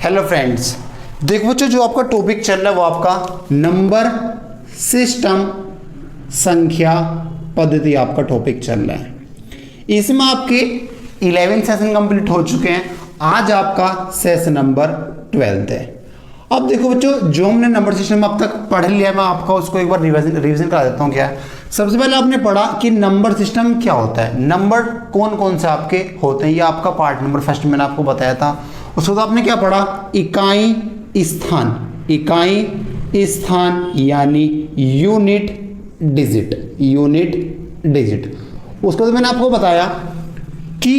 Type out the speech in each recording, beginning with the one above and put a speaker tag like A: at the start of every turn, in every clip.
A: Hello friends, देखो बच्चों जो आपका टॉपिक चल रहा है वो आपका नंबर सिस्टम संख्या पद्धति आपका टॉपिक चल रहा है। इसमें आपके 11 सेशन कंप्लीट हो चुके हैं। आज आपका सेशन नंबर 12 है। अब देखो बच्चों जो हमने नंबर सिस्टम अब तक पढ़ लिया, मैं आपका उसको एक बार रिवीजन करा देता हूँ। क्या है, सबसे पहले आपने पढ़ा कि नंबर सिस्टम क्या होता है, नंबर कौन कौन से आपके होते हैं, ये आपका पार्ट नंबर फर्स्ट मैंने आपको बताया था। उसके बाद आपने क्या पढ़ा, इकाई स्थान यानी यूनिट डिजिट। उसके बाद मैंने आपको बताया कि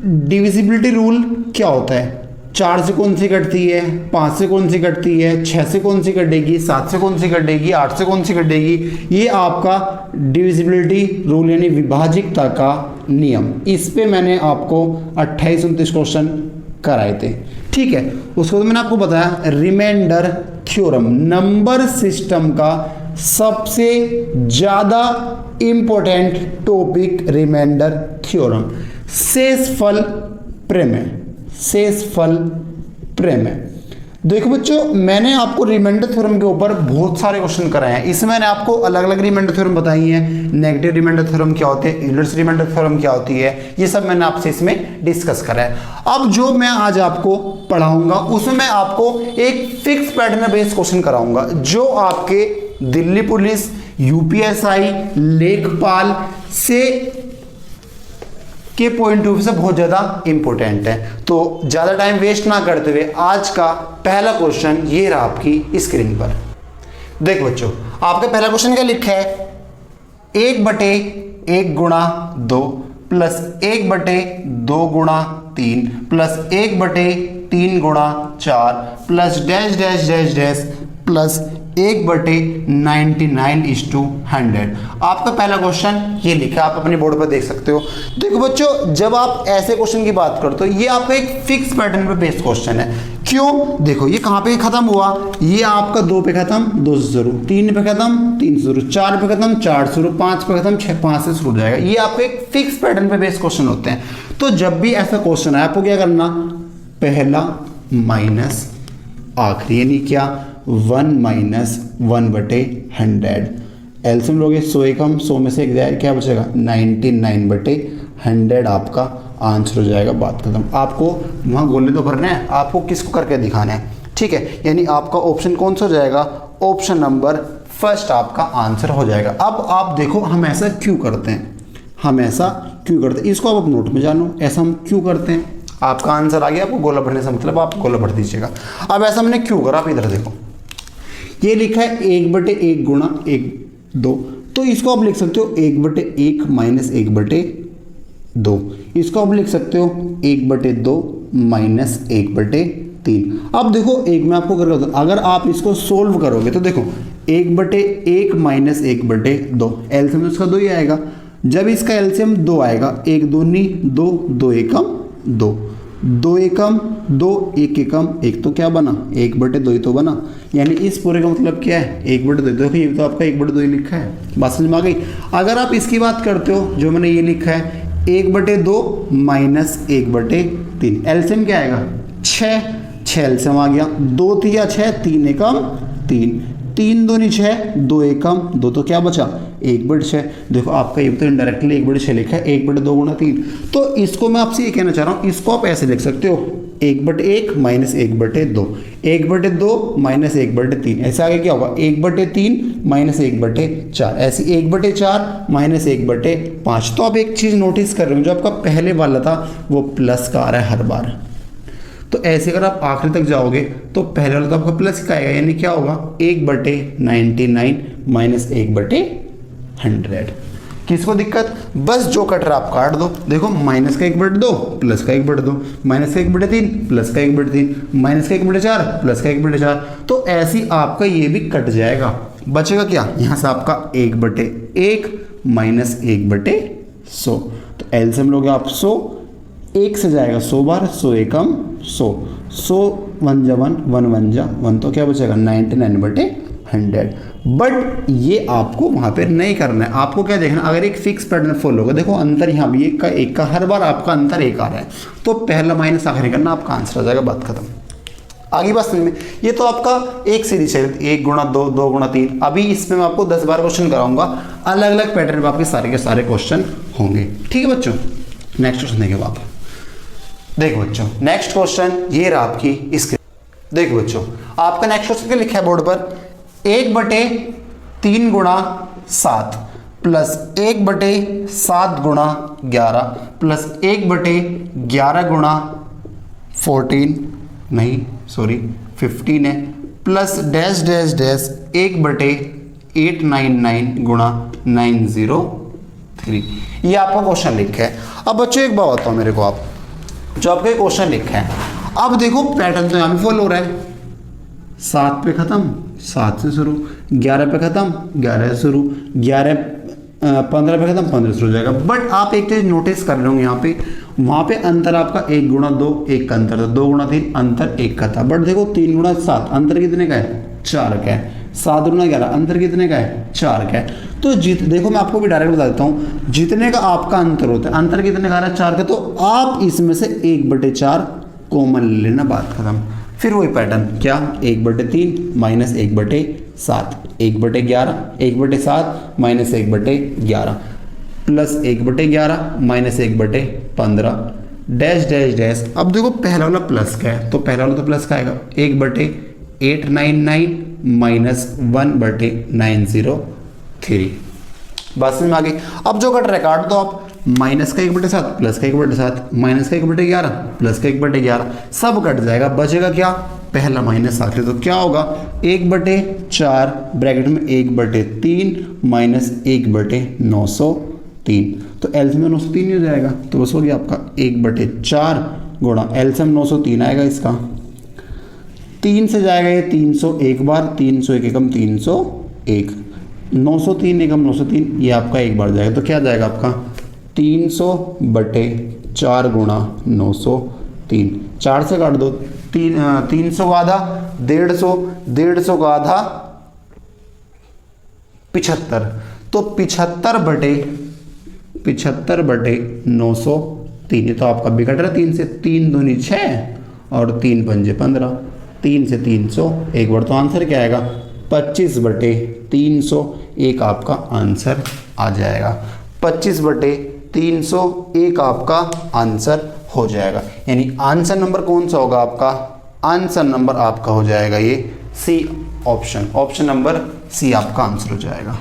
A: डिविजिबिलिटी रूल क्या होता है, 4 से कौन सी कटती है, 5 से कौन सी कटती है, 6 से कौन सी कटेगी, 7 से कौन सी कटेगी, 8 से कौन सी कटेगी। ये आपका डिविजिबिलिटी रूल यानी विभाजिकता का नियम। इस पे मैंने आपको 28-29 क्वेश्चन कराए थे, ठीक है। उसको तो मैंने आपको बताया रिमाइंडर थ्योरम, नंबर सिस्टम का सबसे ज्यादा इंपॉर्टेंट टॉपिक रिमाइंडर थ्योरम। शेषफल प्रमेय। देखो बच्चों मैंने आपको रिमाइंडर थ्योरम के ऊपर बहुत सारे क्वेश्चन कराए हैं। इसमें मैंने आपको अलग अलग रिमाइंडर थ्योरम बताई हैं। नेगेटिव रिमाइंडर थ्योरम क्या होते हैं, यूलर्स रिमाइंडर थ्योरम क्या होती है, ये सब मैंने आपसे इसमें डिस्कस करा है। अब जो मैं आज आपको पढ़ाऊंगा उसमें मैं आपको एक फिक्स पैटर्न बेस्ड क्वेश्चन कराऊंगा जो आपके दिल्ली पुलिस, यूपीएसआई, लेखपाल से के पॉइंट ऑफ व्यू से बहुत ज्यादा इंपॉर्टेंट है। तो ज्यादा टाइम वेस्ट ना करते हुए आज का पहला क्वेश्चन ये रहा आपकी स्क्रीन पर। देखो बच्चों आपका पहला क्वेश्चन क्या लिखा है, 1/1 गुणा 2 प्लस 1/2 गुणा 3 प्लस 1/3 गुणा 4 plus dash dash dash dash plus 1/99:100। आपका पहला क्वेश्चन ये लिखा है, आप अपने बोर्ड पर देख सकते हो। देखो बच्चों जब आप ऐसे क्वेश्चन की बात करते हो ये आपका एक फिक्स पैटर्न पे बेस्ड क्वेश्चन है। क्यों, देखो ये कहाँ पे खत्म हुआ, ये आपका 2 पे खत्म 2 से शुरू, 3 पे खत्म 3 से शुरू, 4 पे खत्म 4 से शुरू, 5 पे खत्म 5 से शुरू हो जाएगा। ये आपका एक फिक्स पैटर्न पे बेस्ड क्वेश्चन होते हैं। तो जब भी ऐसा क्वेश्चन है आपको क्या करना, पहला माइनस आखिरी यानी क्या 1 - 1/100। एलसीएम लोगे 100 एकम 100 में से एक जाए क्या बचेगा 99/100 आपका आंसर हो जाएगा। बात खत्म। आपको वहाँ गोले तो भरने हैं, आपको किसको करके दिखाना है, ठीक है। यानी आपका ऑप्शन कौन सा हो जाएगा, ऑप्शन नंबर फर्स्ट आपका आंसर हो जाएगा। अब आप देखो हम ऐसा क्यों करते हैं, इसको आप नोट में जानो ऐसा हम क्यों करते हैं। आपका आंसर आ गया, आपको गोला भरने से मतलब आप गोला भर दीजिएगा। अब ऐसा हमने क्यों करा, आप इधर देखो ये लिखा है 1/1 गुणा 1/2, तो इसको आप लिख सकते हो 1/1 - 1/2। इसको आप लिख सकते हो 1/2 - 1/3। अब देखो एक मैं आपको करके बताऊं, अगर आप इसको सोल्व करोगे तो देखो 1/1 - 1/2 एलसीएम इसका 2 ही आएगा। जब इसका एलसीएम 2 आएगा, 1 दूनी 2, 2 एकम 2, 2 एकम 2, 1 एकम 1, तो क्या बना 1/2 ही तो बना। यानी इस पूरे का मतलब क्या है 1/2। देखो ये तो आपका 1/2 ही लिखा है, बात समझ में आ गई। अगर आप इसकी बात करते हो जो मैंने ये लिखा है 1/2 - 1/3, एलसीएम क्या आएगा 6 एलसीएम आ गया, 2 3 6, 3 एकम 3, 3 दूनी 6, 2 एकम 2, तो क्या बचा 1/6। देखो आपका ये तो इनडायरेक्टली 1/6 लिखा है, 1/2 गुणा 3। तो इसको मैं आपसे ये कहना चाह रहा हूँ, इसको आप ऐसे लिख सकते हो 1/1 - 1/2, 1/2 - 1/3। ऐसे आगे क्या होगा 1/3 - 1/4, ऐसे 1/4 - 1/5। तो आप एक चीज़ नोटिस कर रहे हो, जो आपका पहले वाला था वो प्लस का आ रहा है हर बार। तो ऐसे अगर आप आखिरी तक जाओगे तो पहले वाला तो आपका प्लस का आएगा, यानी क्या होगा 1/99 - 1/100। किसको दिक्कत, बस जो कट रहा आप काट दो। देखो माइनस का 1/2, प्लस का 1/2, माइनस का 1/3, प्लस का 1/3, माइनस का 1/4, प्लस का 1/4। तो ऐसी आपका ये भी कट जाएगा। बचेगा क्या, यहाँ से आपका 1/1 - 1/100। तो एलसीएम लोगे आप 100, 1 से जाएगा 100 बार, 100 एकम 100, 100 1 जा 1, 1 1 जा 1, तो क्या बचेगा 99/100। बट ये आपको वहां पर नहीं करना है, आपको क्या देखना, अगर एक फिक्स पैटर्न फॉलो होगा, देखो अंतर यहाँ भी एक का हर बार आपका अंतर 1 आ रहा है, तो पहला माइनस आखिरी करना, आपका आंसर आ जाएगा। बात खत्म। आगे बात समझ में। ये तो आपका एक सीरीज है, 1 गुणा 2, 2 गुणा 3। अभी इसमें मैं आपको 10 बार क्वेश्चन कराऊंगा, अलग अलग पैटर्न पे आपके सारे के सारे क्वेश्चन होंगे। ठीक है बच्चों, नेक्स्ट क्वेश्चन देखिए आप। देखो बच्चों नेक्स्ट क्वेश्चन ये रहा आपकी इसके। देखो बच्चों आपका नेक्स्ट क्वेश्चन क्या लिखा है बोर्ड पर, 1/3 गुणा 7 प्लस 1/7 गुणा 11 प्लस 1/11 गुणा 14 नहीं सॉरी 15 है, प्लस डैश डैश डैश 1/899 गुणा 903। ये आपका क्वेश्चन लिखा है। अब बच्चों एक बात बताओ मेरे को, आप जो आपका क्वेश्चन लिखा है, अब देखो पैटर्न तो यहाँ पे फॉलो हो रहा है, 7 पे खत्म 7 से शुरू, 11 पे खत्म 11 से शुरू, 15 पे खत्म 15 से शुरू हो जाएगा। बट आप एक चीज नोटिस कर रहे होंगे यहाँ पे, वहां पे अंतर आपका 1 गुणा 2 1 का अंतर था, 2 गुणा 3 अंतर 1 का था। बट देखो 3 गुणा 7 अंतर कितने का है, 4 का है। 7 गुणा 11 अंतर कितने का है, 4 का है। तो देखो मैं आपको भी डायरेक्ट बता देता हूँ, जितने का आपका अंतर होता है, अंतर कितने का आ रहा है, 4 का, तो आप इसमें से 1/4 कॉमन ले लेना, बात खत्म। फिर वही पैटर्न क्या, 1/3 minus 1/7, 1/11 1/7 minus 1/11 plus 1/11 minus 1/15 dash dash dash. अब देखो पहला वाला प्लस का है, तो पहला वाला तो प्लस का आएगा, 1/899 माइनस 1/903। बस में आ गई। अब जो कट रहा है काट दो आप, माइनस का 1/7 प्लस का 1/7 माइनस का 1/11 प्लस का 1/11 सब कट जाएगा, बचेगा क्या, पहला माइनस आखिर। तो क्या होगा, 1/4 ब्रैकेट में 1/3 माइनस 1/903। तो एलसीएम में 903 हो जाएगा, तो बस हो गया आपका 1/4 गुणा एलसीएम 903 आएगा इसका। 3 से जाएगा ये 300 एक बार, 301 एकम 301, 903 एकम 903 ये आपका एक बार जाएगा। तो क्या जाएगा आपका 300/4 गुणा 903। 4 से काट दो, 300 का आधा 150, 150 का आधा 75, तो 75/903। ये तो आपका बिगड़ रहा है 3 से, 3 दूनी 6 और 3 पंजे 15, 3 से 300 एक बार, तो आंसर क्या आएगा 25/300 एक आपका आंसर आ जाएगा। 25/300 एक आपका आंसर हो जाएगा। यानी आंसर नंबर कौन सा होगा आपका, आंसर नंबर आपका हो जाएगा ये C option, option number C आपका आंसर हो जाएगा।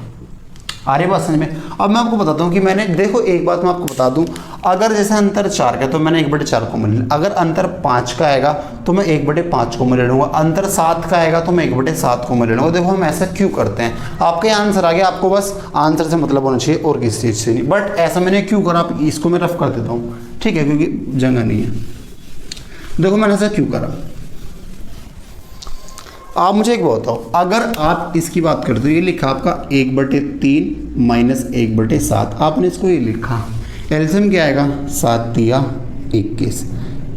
A: आ रही बात समझ में। अब मैं आपको बताता हूँ कि मैंने देखो एक बात मैं आपको बता दूं, अगर जैसे अंतर 4 का तो मैंने 1/4 को मिल, अगर अंतर 5 का आएगा तो मैं 1/5 को मिल लूँगा, अंतर 7 का आएगा तो मैं 1/7 को मिल लूँगा। देखो हम ऐसा क्यों करते हैं, आपके आंसर आ गया, आपको बस आंसर से मतलब होना चाहिए और किसी चीज़ से नहीं। बट ऐसा मैंने क्यों करा, आप इसको मैं रफ कर देता हूँ, ठीक है, क्योंकि जगह नहीं है। देखो मैंने ऐसा क्यों करा, आप मुझे एक बताओ, अगर आप इसकी बात करते हो, ये लिखा आपका 1/3 माइनस 1/7, आपने इसको ये लिखा, एलसीएम क्या आएगा 7 तिया 21,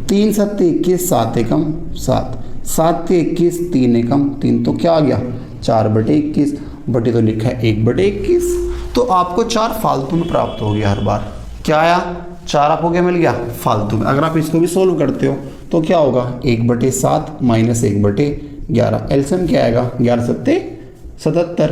A: 3 7 21, 7 एकम 7, 7 21, 3 एकम 3, तो क्या आ गया 4/21, बटे तो लिखा है 1/21, तो आपको 4 फालतू में प्राप्त हो गया हर बार। क्या आया 4 आपको क्या मिल गया फालतू में। अगर आप इसको भी सोल्व करते हो तो क्या होगा 1/7 माइनस 1/11, एलसीएम क्या आएगा 11 7 77,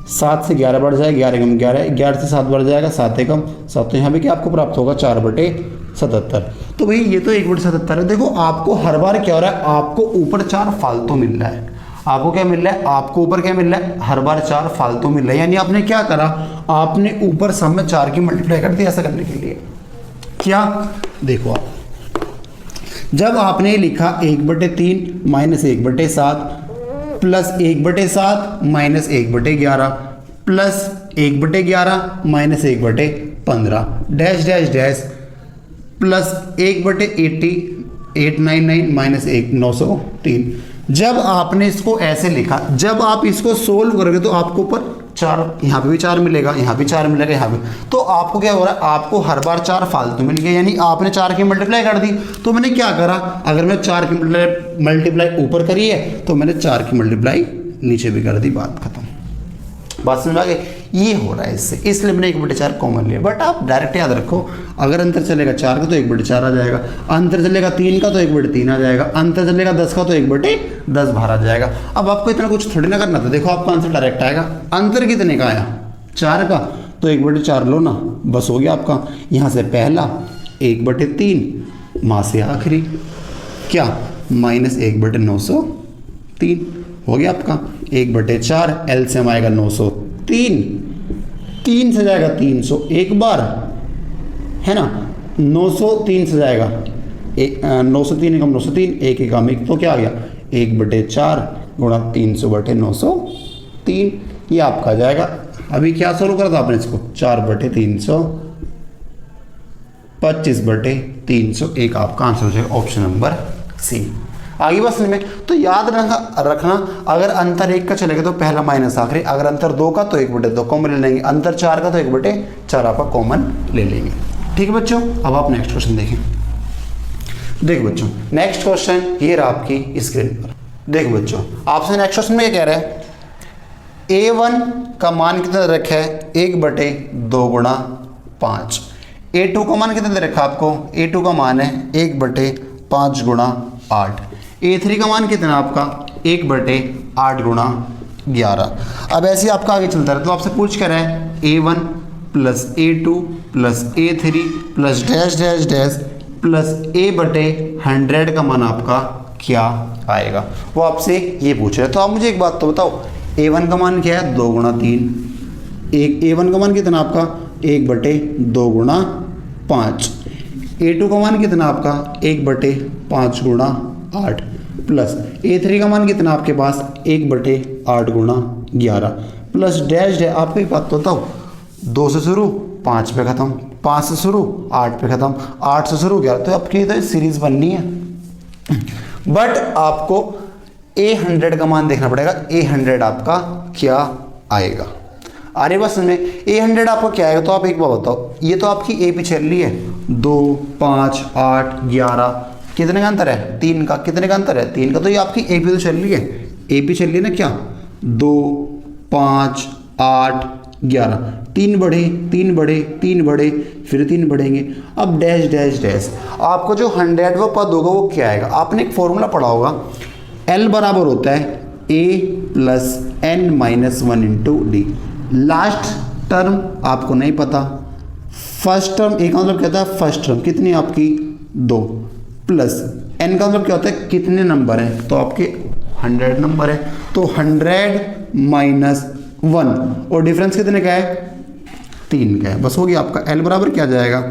A: 7 से 11 बढ़ जाएगा, 11 एकम 11, 11 से 7 बढ़ जाएगा 7 एकम 7, तो यहाँ पे क्या आपको प्राप्त होगा 4/77। तो भाई ये तो 1/77 है। देखो आपको हर बार क्या हो रहा है, आपको ऊपर 4 फालतू मिल रहा है, आपको क्या मिल रहा है, आपको ऊपर क्या मिल रहा है, हर बार 4 फालतू मिल रहा है। यानी आपने क्या करा, आपने ऊपर सब में 4 की मल्टीप्लाई कर दी ऐसा करने के लिए। क्या देखो आप, जब आपने लिखा 1/3 minus 1/7 plus 1/7 minus 1/11 plus 1/11 minus 1/15 dash dash dash plus 1/899 minus 903, जब आपने इसको ऐसे लिखा, जब आप इसको सोल्व करोगे तो आपको ऊपर 4, यहाँ पे भी 4 मिलेगा, यहाँ भी 4 मिलेगा, यहाँ पे, तो आपको क्या हो रहा है, आपको हर बार 4 फालतू मिल गया। यानी आपने 4 की मल्टीप्लाई कर दी, तो मैंने क्या करा, अगर मैं 4 की मल्टीप्लाई ऊपर करी है तो मैंने 4 की मल्टीप्लाई नीचे भी कर दी, बात खत्म। बात समझ आ गई। ये हो रहा है इससे, इसलिए मैंने 1/4 कॉमन लिया। बट आप डायरेक्ट याद रखो, अगर अंतर चलेगा 4 का तो 1/4 आ जाएगा, अंतर चलेगा 3 का तो 1/3 आ जाएगा, अंतर चलेगा 10 का तो 1/10 बाहर आ जाएगा। अब आपको इतना कुछ थोड़ी ना करना था, देखो आपका आंसर डायरेक्ट आएगा। अंतर कितने का आया? 4 का, तो 1/4 लो ना, बस हो गया आपका। यहाँ से पहला 1/3, माँ से आखिरी क्या -1/903 हो गया आपका। 1/4 एलसीएम आएगा 903, 3 से जाएगा 300 एक बार, है ना, 903 से जाएगा 903 एकम 903, एक एकम एक, तो क्या आ गया 1/4 गुणा 300/903, ये आपका आ जाएगा। अभी क्या शुरू करा था आपने इसको 4/300, 25/300, एक आपका आंसर हो जाएगा ऑप्शन नंबर सी। आगे बस में तो याद रखना, अगर अंतर 1 का चलेगा तो पहला माइनस आखिरी, अगर अंतर 2 का तो 1/2 कॉमन ले लेंगे, अंतर 4 का तो 1/4 आपका कॉमन ले लेंगे। ठीक है बच्चों, अब आप नेक्स्ट क्वेश्चन देखें। देखो बच्चों नेक्स्ट क्वेश्चन ये रहा आपकी स्क्रीन पर। देखो बच्चों आपसे नेक्स्ट क्वेश्चन में क्या कह रहा है, A1 का मान कितना दे रखा है 1/2 गुणा 5। A2 का मान कितना दे रखा है आपको, A2 का मान है 1/5 गुणा 8। A3 का मान कितना है आपका 1/8 गुणा 11। अब ऐसे आपका आगे चलता है, तो आपसे पूछ कर रहा है A1 plus A2 plus A3 plus dash dash dash plus A/100 का मान आपका क्या आएगा, वो आपसे ये पूछ रहा है। तो आप मुझे एक बात तो बताओ, A1 का मान क्या है 2 गुणा 3, A1 का मान कितना आपका 1/2 गुणा 5, A2 का मान कितना आपका 1/5 गुणा 8 प्लस A3 का मान कितना आपके पास 1/8 गुणा 11 प्लस डैश डैश। आपको एक बात तो बताओ, 2 से शुरू 5 पे ख़त्म, 5 से शुरू 8 पे ख़त्म, 8 से शुरू 11, तो आपकी तो सीरीज बननी है। बट आपको A100 का मान देखना पड़ेगा, A100 आपका क्या आएगा। अरे बस में A100 आपका क्या आएगा, तो आप एक बार बताओ, ये तो आपकी A पे चल रही है 2 5 8 11, कितने का अंतर है 3 का, कितने का अंतर है 3 का, तो ये आपकी A पे तो चल रही है, A पे चल रही है ना क्या 2 5 8 11, 3 बढ़े 3 बढ़े 3 बढ़े फिर 3 बढ़ेंगे। अब डैश डैश डैश, आपको जो 100वां पद होगा वो क्या आएगा, आपने एक फॉर्मूला पढ़ा होगा, L बराबर होता है A plus N minus 1 into D. Last term आपको नहीं पता, फर्स्ट टर्म A का मतलब क्या होता है फर्स्ट टर्म, कितनी आपकी 2 प्लस N का मतलब क्या होता है कितने नंबर हैं, तो आपके 100 नंबर है, तो 100 माइनस 1 और डिफरेंस कितने का है 3 का है। बस हो गया आपका L बराबर क्या जाएगा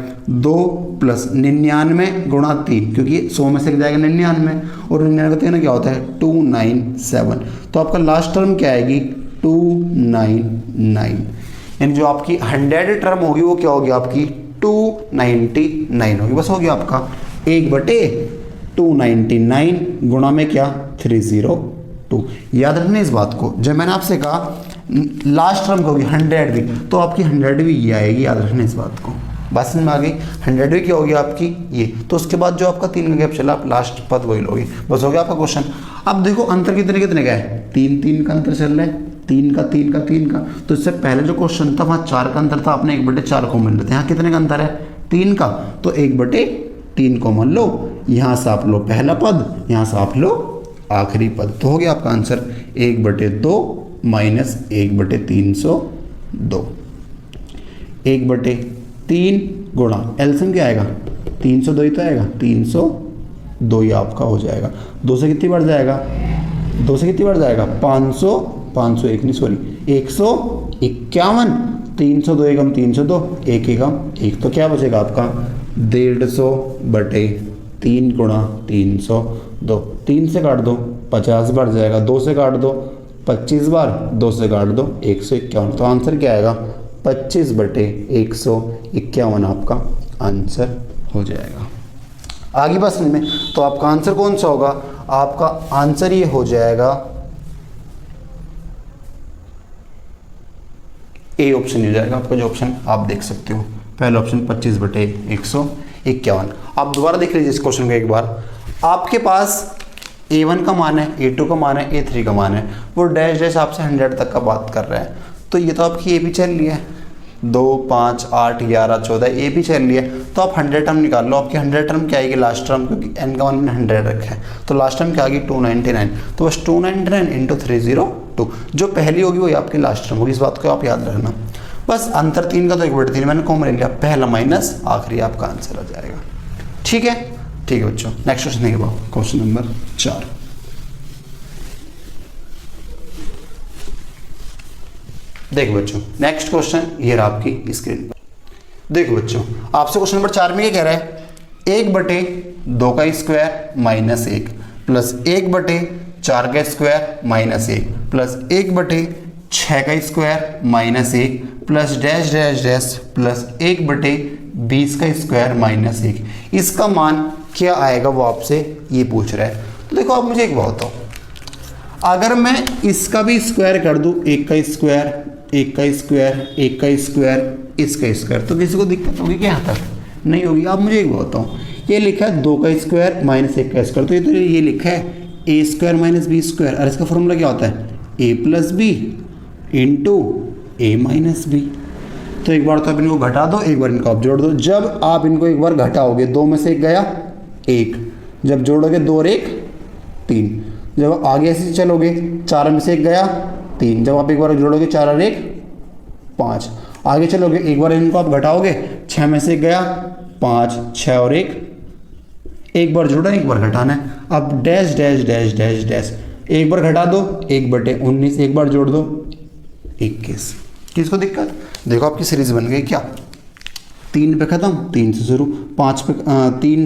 A: 2 प्लस 99 गुणा 3, क्योंकि 100 में से जाएगा 99 और 99 का क्या होता है 297, तो आपका लास्ट टर्म क्या आएगी 299, यानी जो आपकी 100 टर्म होगी वो क्या होगी आपकी 299 होगी। बस हो गया आपका 1/299 गुणा में क्या 302। याद रखना इस बात को, जब मैंने आपसे कहा लास्ट टर्म होगी 100वीं, तो आपकी 100वीं ये आएगी, याद रखना इस बात को। बात समझ में आ गई, 100वीं क्या होगी आपकी ये, तो उसके बाद जो आपका 3 का गैप चला आप लास्ट पद वही लोगे। बस हो गया आपका क्वेश्चन। अब देखो अंतर कितने कितने का है, 3 का अंतर चल रहा है, 3 का 3 का 3 का, तो इससे पहले जो क्वेश्चन था वहाँ 4 का अंतर था, आपने 1/4 कॉमन लेते हैं। यहाँ कितने का अंतर है 3 का, तो 1/3 कॉमन लो, यहाँ से आप लो पहला पद, यहाँ से आप लो आखिरी पद, तो हो गया आपका आंसर 1/2 माइनस 1/302। 1/3 गुणा एलसीएम क्या आएगा 302 ही तो आएगा, 302 ही आपका हो जाएगा। 2 से कितनी बढ़ जाएगा, 2 से कितनी बढ़ जाएगा 500, 501 नहीं सॉरी 151, 302 एकम 302, 1 एकम 1, तो क्या बचेगा आपका 150/3 गुणा 302। 3 से काट दो 50 बार जाएगा, 2 से काट दो 25 बार, 2 से काट दो 151, तो आंसर क्या आएगा 25/151 आपका आंसर हो जाएगा। आगे बस में तो आपका आंसर कौन सा होगा, आपका आंसर ये हो जाएगा ए ऑप्शन हो जाएगा आपका, जो ऑप्शन आप देख सकते हो पहला ऑप्शन 25/151। आप दोबारा देख लीजिए इस क्वेश्चन को एक बार, आपके पास A1 का मान है, A2 का मान है, A3 का मान है, वो डैश डैश आपसे 100 तक का बात कर रहा है, तो ये तो आपकी ए भी चल रही है, 2 5 8 11 14 ए भी चल रही है। तो आप 100 टर्म निकाल लो, आपकी 100 टर्म क्या आएगी लास्ट टर्म, क्योंकि एन का मान मैंने 100 रखा है, तो लास्ट टर्म क्या आ गई 299। तो बस 299 इंटू 302, जो पहली होगी वही आपकी लास्ट टर्म होगी, इस बात को आप याद रखना। बस अंतर 3 का तो 1/3 मैंने कॉमन ले लिया, पहला माइनस आखिरी आपका आंसर आ जाएगा। ठीक है बच्चों, नेक्स्ट क्वेश्चन देखिए, क्वेश्चन नंबर 4। देखो बच्चों नेक्स्ट क्वेश्चन ये रहा आपकी स्क्रीन पर। देखो बच्चों आपसे क्वेश्चन नंबर 4 में क्या कह रहा है, 1/2 का स्क्वायर माइनस 1 प्लस 1/4 का स्क्वायर माइनस 1 प्लस 1/6 का square minus 1 plus dash dash dash plus 1/20 का स्क्वायर माइनस 1, इसका मान क्या आएगा वो आपसे ये पूछ रहा है। तो देखो आप मुझे एक बात बताओ, अगर मैं इसका भी स्क्वायर कर दूं, 1 का स्क्वायर 1 का स्क्वायर 1 का स्क्वायर इसका स्क्वायर, तो किसी को दिक्कत होगी क्या? यहाँ तक नहीं होगी। आप मुझे एक बात बताओ, ये लिखा है 2 का स्क्वायर माइनस 1 का स्क्वायर, तो ये लिखा है ए स्क्वायर माइनस बी स्क्वायर, और इसका फॉर्मूला क्या होता है ए प्लस बी इंटू ए माइनस बी। तो एक बार तो आप इनको घटा दो, एक बार इनको आप जोड़ दो। जब आप इनको एक बार घटाओगे 2 में से 1 गया 1, जब जोड़ोगे 2 और 1 3, जब आगे ऐसे चलोगे 4 में से 1 गया 3, जब आप एक बार जोड़ोगे 4 और 1 5, आगे चलोगे एक बार इनको आप घटाओगे 6 में से 1 गया 5, 6 और 1 बार जोड़ा एक बार घटाना है। अब dash dash dash dash dash, एक बार घटा दो 1/19, एक बार जोड़ दो 21। किसको दिक्कत? देखो आपकी सीरीज बन गई क्या, 3 पे खत्म 3 से शुरू, 5 पे 3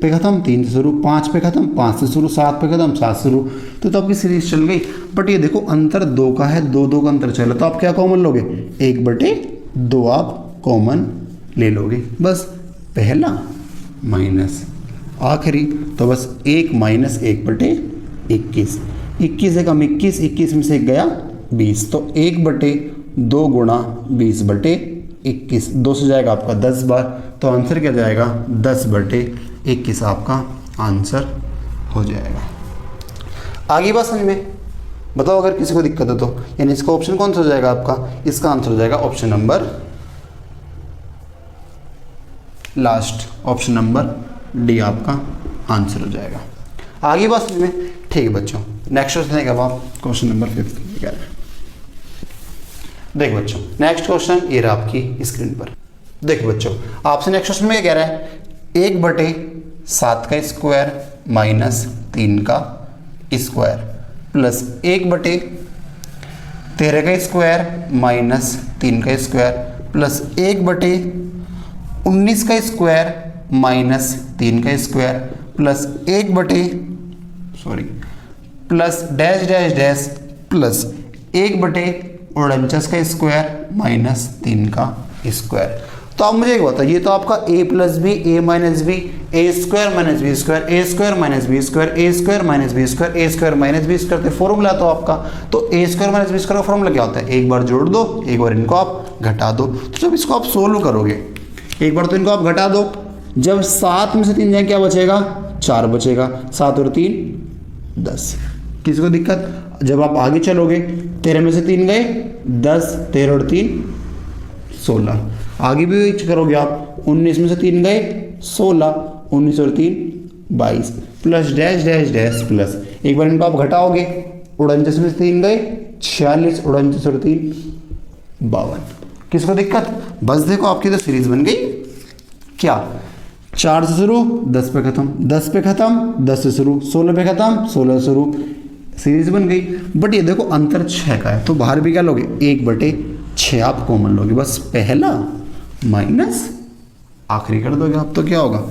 A: पे खत्म 3 से शुरू, 5 पे खत्म 5 से शुरू, 7 पे खत्म 7 से शुरू, तो आपकी सीरीज चल गई। बट ये देखो अंतर 2 का है, 2 का अंतर चला, तो आप क्या कॉमन लोगे 1/2 आप कॉमन ले लोगे, बस पहला माइनस आखिरी, तो बस 1 माइनस 1/21, 21 एकम 21, 21 में से 1 गया 20, तो 1/2 गुणा 20/21, 2 से जाएगा आपका 10 बार, तो आंसर क्या जाएगा 10/21 आपका आंसर हो जाएगा। आगे बात समझ में बताओ, अगर किसी को दिक्कत है तो, यानी इसका ऑप्शन कौन सा हो जाएगा आपका, इसका आंसर हो जाएगा option number last, option number D आपका आंसर हो जाएगा। आगे बात समझ में, ठीक है बच्चों। नेक्स्ट क्वेश्चन है आप क्वेश्चन नंबर 5 कह रहे हैं। देखो बच्चों नेक्स्ट क्वेश्चन ये रहा आपकी स्क्रीन पर। देखो बच्चों आपसे नेक्स्ट क्वेश्चन में क्या कह रहा है, 1/7 का स्क्वायर माइनस 3 का स्क्वायर प्लस 1/13 का स्क्वायर माइनस 3 का स्क्वायर प्लस 1/19 का स्क्वायर माइनस 3 का square plus plus dash dash dash plus 1/49 का स्क्वायर माइनस 3 का स्क्वायर। तो आप मुझे एक बताओ, ये तो आपका a plus B A minus B A square minus B square A square minus B square A square minus B square A square minus B square formula तो आपका, तो A square minus B square का formula क्या होता है, एक बार जोड़ दो एक बार इनको आप घटा दो। तो जब इसको आप सोल्व करोगे, एक बार तो इनको आप घटा दो, जब 7 में से 3 जाए क्या बचेगा 4 बचेगा, 7 और 3 10। किसी को दिक्कत? जब आप आगे चलोगे 13 में से 3 गए 10, 13 और 3 16, आगे भी करोगे आप 19 में से 3 गए 16, 19 और 3 22 plus dash dash dash plus, एक बार इनको आप घटाओगे 49 में से 3 गए 46, 49 और 3 52। किसको दिक्कत? बस देखो आपकी तो सीरीज बन गई क्या, 4 से शुरू 10 पे खत्म, 10 पे खत्म 10 से शुरू, 16 पे खत्म 16 से शुरू, सीरीज बन गई। बट ये देखो अंतर 6 का है, तो बाहर भी क्या लोगे 1/6 आप कॉमन लोगे, बस पहला माइनस आखिरी कर दोगे आप, तो क्या होगा